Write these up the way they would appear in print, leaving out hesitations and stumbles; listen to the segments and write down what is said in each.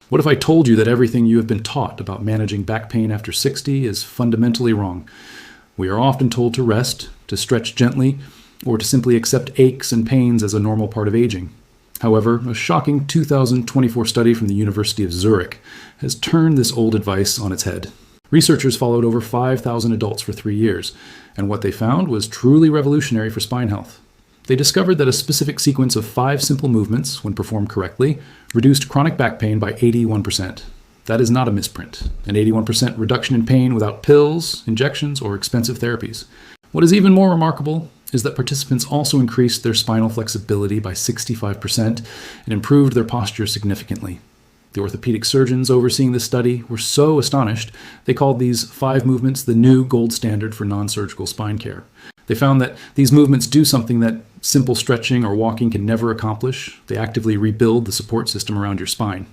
What if I told you that everything you have been taught about managing back pain after 60 is fundamentally wrong? We are often told to rest, to stretch gently, or to simply accept aches and pains as a normal part of aging. However, a shocking 2024 study from the University of Zurich has turned this old advice on its head. Researchers followed over 5,000 adults for 3 years, and what they found was truly revolutionary for spine health. They discovered that a specific sequence of 5 simple movements, when performed correctly, reduced chronic back pain by 81%. That is not a misprint. An 81% reduction in pain without pills, injections, or expensive therapies. What is even more remarkable is that participants also increased their spinal flexibility by 65% and improved their posture significantly. The orthopedic surgeons overseeing this study were so astonished, they called these 5 movements the new gold standard for non-surgical spine care. They found that these movements do something that simple stretching or walking can never accomplish. They actively rebuild the support system around your spine.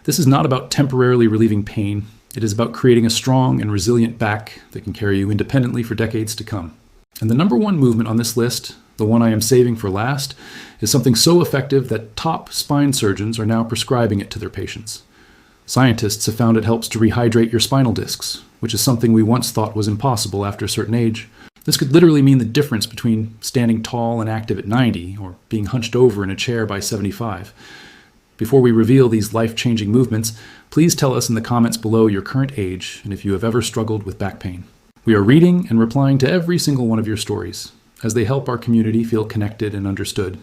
This is not about temporarily relieving pain. It is about creating a strong and resilient back that can carry you independently for decades to come. And the number one movement on this list, the one I am saving for last, is something so effective that top spine surgeons are now prescribing it to their patients. Scientists have found it helps to rehydrate your spinal discs, which is something we once thought was impossible after a certain age. This could literally mean the difference between standing tall and active at 90 or being hunched over in a chair by 75. Before we reveal these life-changing movements, please tell us in the comments below your current age and if you have ever struggled with back pain. We are reading and replying to every single one of your stories, as they help our community feel connected and understood.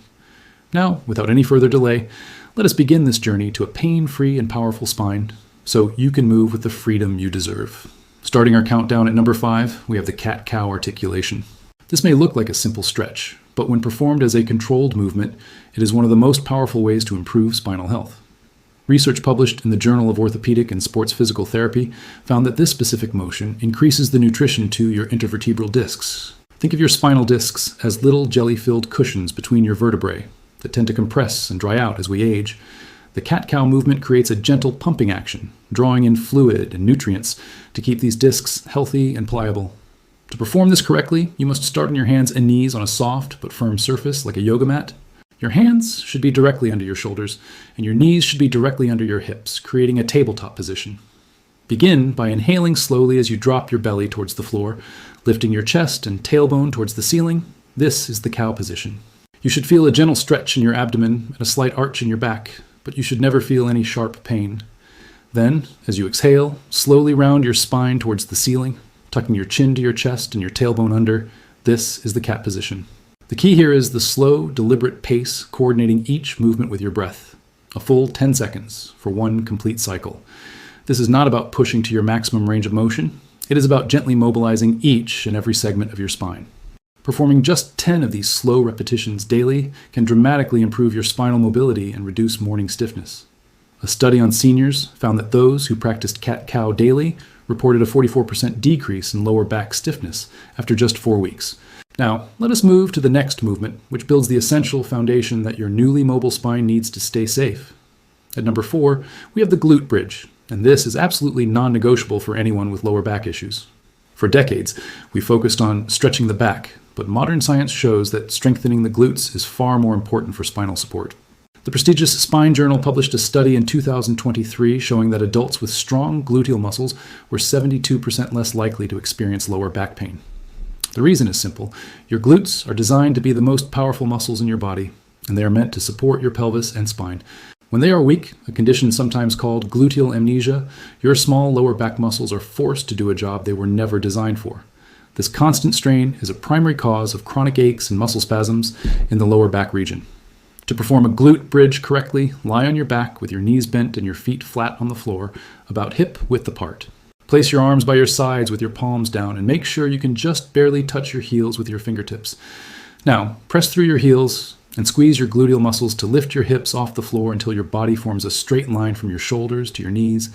Now, without any further delay, let us begin this journey to a pain-free and powerful spine, so you can move with the freedom you deserve. Starting our countdown at number 5, we have the cat-cow articulation. This may look like a simple stretch, but when performed as a controlled movement, it is one of the most powerful ways to improve spinal health. Research published in the Journal of Orthopedic and Sports Physical Therapy found that this specific motion increases the nutrition to your intervertebral discs. Think of your spinal discs as little jelly-filled cushions between your vertebrae that tend to compress and dry out as we age. The cat-cow movement creates a gentle pumping action, drawing in fluid and nutrients to keep these discs healthy and pliable. To perform this correctly, you must start on your hands and knees on a soft but firm surface like a yoga mat. Your hands should be directly under your shoulders, and your knees should be directly under your hips, creating a tabletop position. Begin by inhaling slowly as you drop your belly towards the floor, lifting your chest and tailbone towards the ceiling. This is the cow position. You should feel a gentle stretch in your abdomen and a slight arch in your back, but you should never feel any sharp pain. Then, as you exhale, slowly round your spine towards the ceiling, tucking your chin to your chest and your tailbone under. This is the cat position. The key here is the slow, deliberate pace, coordinating each movement with your breath. A full 10 seconds for one complete cycle. This is not about pushing to your maximum range of motion. It is about gently mobilizing each and every segment of your spine. Performing just 10 of these slow repetitions daily can dramatically improve your spinal mobility and reduce morning stiffness. A study on seniors found that those who practiced cat-cow daily reported a 44% decrease in lower back stiffness after just 4 weeks. Now, let us move to the next movement, which builds the essential foundation that your newly mobile spine needs to stay safe. At number 4, we have the glute bridge, and this is absolutely non-negotiable for anyone with lower back issues. For decades, we focused on stretching the back, but modern science shows that strengthening the glutes is far more important for spinal support. The prestigious Spine Journal published a study in 2023 showing that adults with strong gluteal muscles were 72% less likely to experience lower back pain. The reason is simple. Your glutes are designed to be the most powerful muscles in your body, and they are meant to support your pelvis and spine. When they are weak, a condition sometimes called gluteal amnesia, your small lower back muscles are forced to do a job they were never designed for. This constant strain is a primary cause of chronic aches and muscle spasms in the lower back region. To perform a glute bridge correctly, lie on your back with your knees bent and your feet flat on the floor, about hip width apart. Place your arms by your sides with your palms down and make sure you can just barely touch your heels with your fingertips. Now, press through your heels and squeeze your gluteal muscles to lift your hips off the floor until your body forms a straight line from your shoulders to your knees.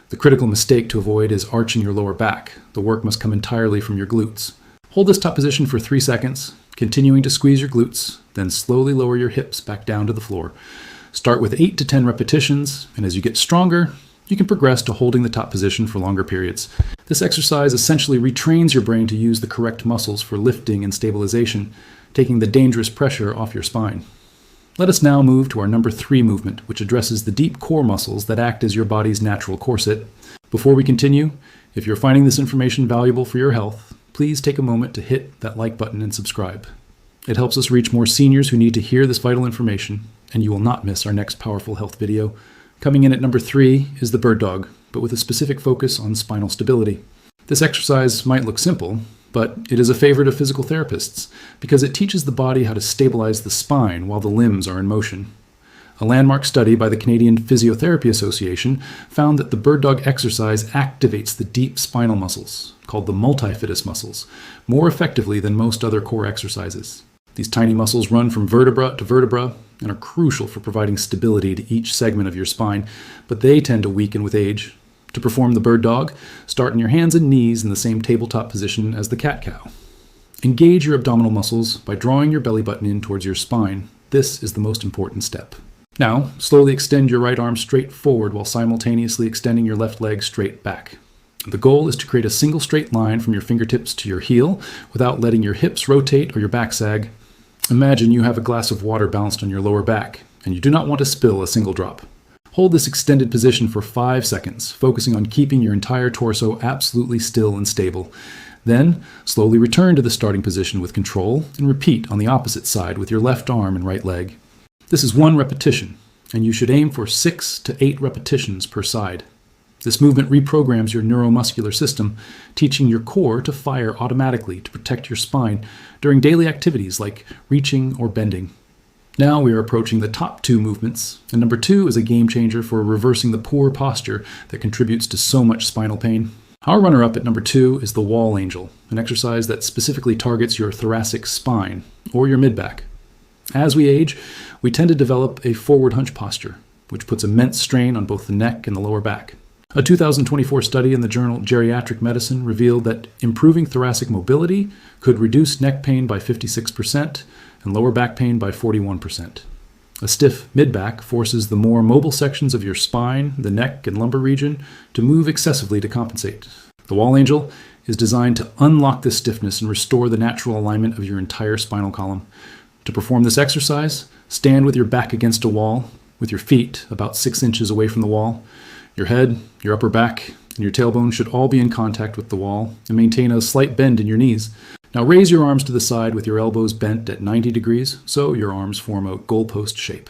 The critical mistake to avoid is arching your lower back. The work must come entirely from your glutes. Hold this top position for 3 seconds, continuing to squeeze your glutes, then slowly lower your hips back down to the floor. Start with 8 to 10 repetitions, and as you get stronger, you can progress to holding the top position for longer periods. This exercise essentially retrains your brain to use the correct muscles for lifting and stabilization, taking the dangerous pressure off your spine. Let us now move to our number 3 movement, which addresses the deep core muscles that act as your body's natural corset. Before we continue, if you're finding this information valuable for your health, please take a moment to hit that like button and subscribe. It helps us reach more seniors who need to hear this vital information, and you will not miss our next powerful health video. Coming in at number 3 is the bird dog, but with a specific focus on spinal stability. This exercise might look simple, but it is a favorite of physical therapists because it teaches the body how to stabilize the spine while the limbs are in motion. A landmark study by the Canadian Physiotherapy Association found that the bird dog exercise activates the deep spinal muscles, called the multifidus muscles, more effectively than most other core exercises. These tiny muscles run from vertebra to vertebra and are crucial for providing stability to each segment of your spine, but they tend to weaken with age. To perform the bird dog, start on your hands and knees in the same tabletop position as the cat-cow. Engage your abdominal muscles by drawing your belly button in towards your spine. This is the most important step. Now, slowly extend your right arm straight forward while simultaneously extending your left leg straight back. The goal is to create a single straight line from your fingertips to your heel without letting your hips rotate or your back sag. Imagine you have a glass of water balanced on your lower back, and you do not want to spill a single drop. Hold this extended position for 5 seconds, focusing on keeping your entire torso absolutely still and stable. Then, slowly return to the starting position with control and repeat on the opposite side with your left arm and right leg. This is 1 repetition, and you should aim for 6 to 8 repetitions per side. This movement reprograms your neuromuscular system, teaching your core to fire automatically to protect your spine during daily activities like reaching or bending. Now we are approaching the top 2 movements, and number 2 is a game changer for reversing the poor posture that contributes to so much spinal pain. Our runner-up at number 2 is the wall angel, an exercise that specifically targets your thoracic spine or your mid-back. As we age, we tend to develop a forward hunch posture, which puts immense strain on both the neck and the lower back. A 2024 study in the journal Geriatric Medicine revealed that improving thoracic mobility could reduce neck pain by 56% and lower back pain by 41%. A stiff mid-back forces the more mobile sections of your spine, the neck, and lumbar region to move excessively to compensate. The wall angel is designed to unlock this stiffness and restore the natural alignment of your entire spinal column. To perform this exercise, stand with your back against a wall, with your feet about 6 inches away from the wall. Your head, your upper back, and your tailbone should all be in contact with the wall and maintain a slight bend in your knees. Now raise your arms to the side with your elbows bent at 90 degrees so your arms form a goalpost shape.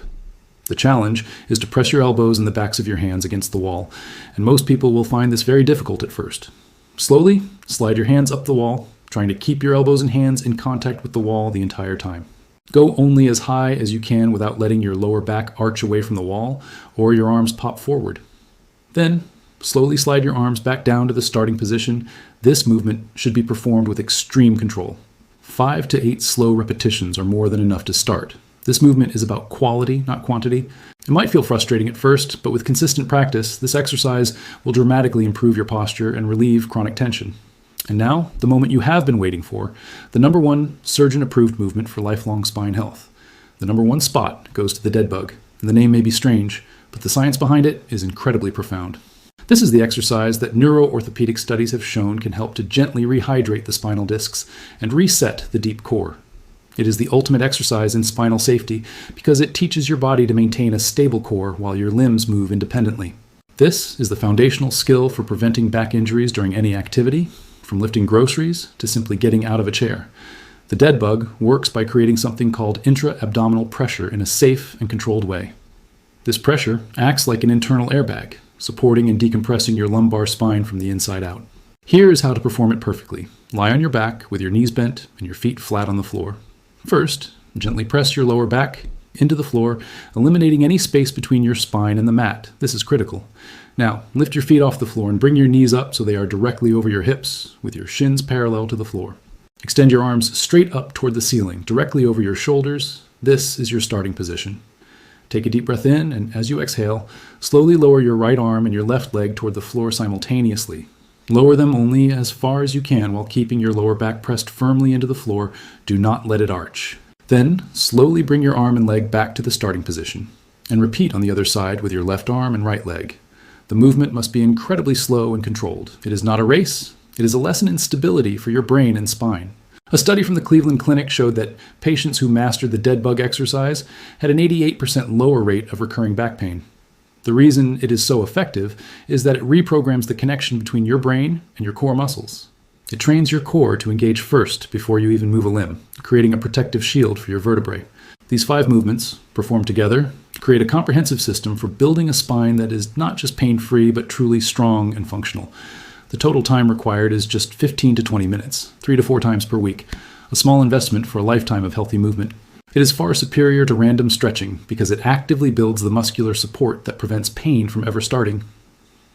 The challenge is to press your elbows and the backs of your hands against the wall, and most people will find this very difficult at first. Slowly, slide your hands up the wall, trying to keep your elbows and hands in contact with the wall the entire time. Go only as high as you can without letting your lower back arch away from the wall or your arms pop forward. Then, slowly slide your arms back down to the starting position. This movement should be performed with extreme control. 5 to 8 slow repetitions are more than enough to start. This movement is about quality, not quantity. It might feel frustrating at first, but with consistent practice, this exercise will dramatically improve your posture and relieve chronic tension. And now, the moment you have been waiting for, the number 1 surgeon-approved movement for lifelong spine health. The number 1 spot goes to the dead bug. And the name may be strange, but the science behind it is incredibly profound. This is the exercise that neuro-orthopedic studies have shown can help to gently rehydrate the spinal discs and reset the deep core. It is the ultimate exercise in spinal safety because it teaches your body to maintain a stable core while your limbs move independently. This is the foundational skill for preventing back injuries during any activity, from lifting groceries to simply getting out of a chair. The dead bug works by creating something called intra-abdominal pressure in a safe and controlled way. This pressure acts like an internal airbag, supporting and decompressing your lumbar spine from the inside out. Here is how to perform it perfectly. Lie on your back with your knees bent and your feet flat on the floor. First, gently press your lower back into the floor, eliminating any space between your spine and the mat. This is critical. Now, lift your feet off the floor and bring your knees up so they are directly over your hips, with your shins parallel to the floor. Extend your arms straight up toward the ceiling, directly over your shoulders. This is your starting position. Take a deep breath in, and as you exhale, slowly lower your right arm and your left leg toward the floor simultaneously. Lower them only as far as you can while keeping your lower back pressed firmly into the floor. Do not let it arch. Then, slowly bring your arm and leg back to the starting position, and repeat on the other side with your left arm and right leg. The movement must be incredibly slow and controlled. It is not a race. It is a lesson in stability for your brain and spine. A study from the Cleveland Clinic showed that patients who mastered the dead bug exercise had an 88% lower rate of recurring back pain. The reason it is so effective is that it reprograms the connection between your brain and your core muscles. It trains your core to engage first before you even move a limb, creating a protective shield for your vertebrae. These 5 movements, performed together, create a comprehensive system for building a spine that is not just pain-free but truly strong and functional. The total time required is just 15 to 20 minutes, 3 to 4 times per week, a small investment for a lifetime of healthy movement. It is far superior to random stretching because it actively builds the muscular support that prevents pain from ever starting.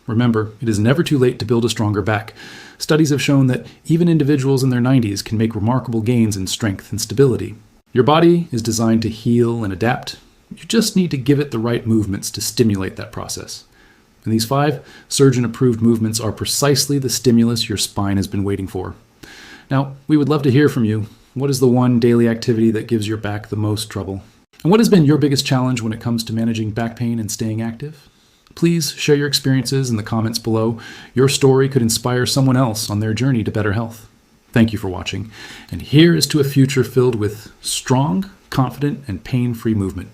Remember, it is never too late to build a stronger back. Studies have shown that even individuals in their 90s can make remarkable gains in strength and stability. Your body is designed to heal and adapt. You just need to give it the right movements to stimulate that process. And these 5 surgeon-approved movements are precisely the stimulus your spine has been waiting for. Now, we would love to hear from you. What is the one daily activity that gives your back the most trouble? And what has been your biggest challenge when it comes to managing back pain and staying active? Please share your experiences in the comments below. Your story could inspire someone else on their journey to better health. Thank you for watching. And here is to a future filled with strong, confident, and pain-free movement.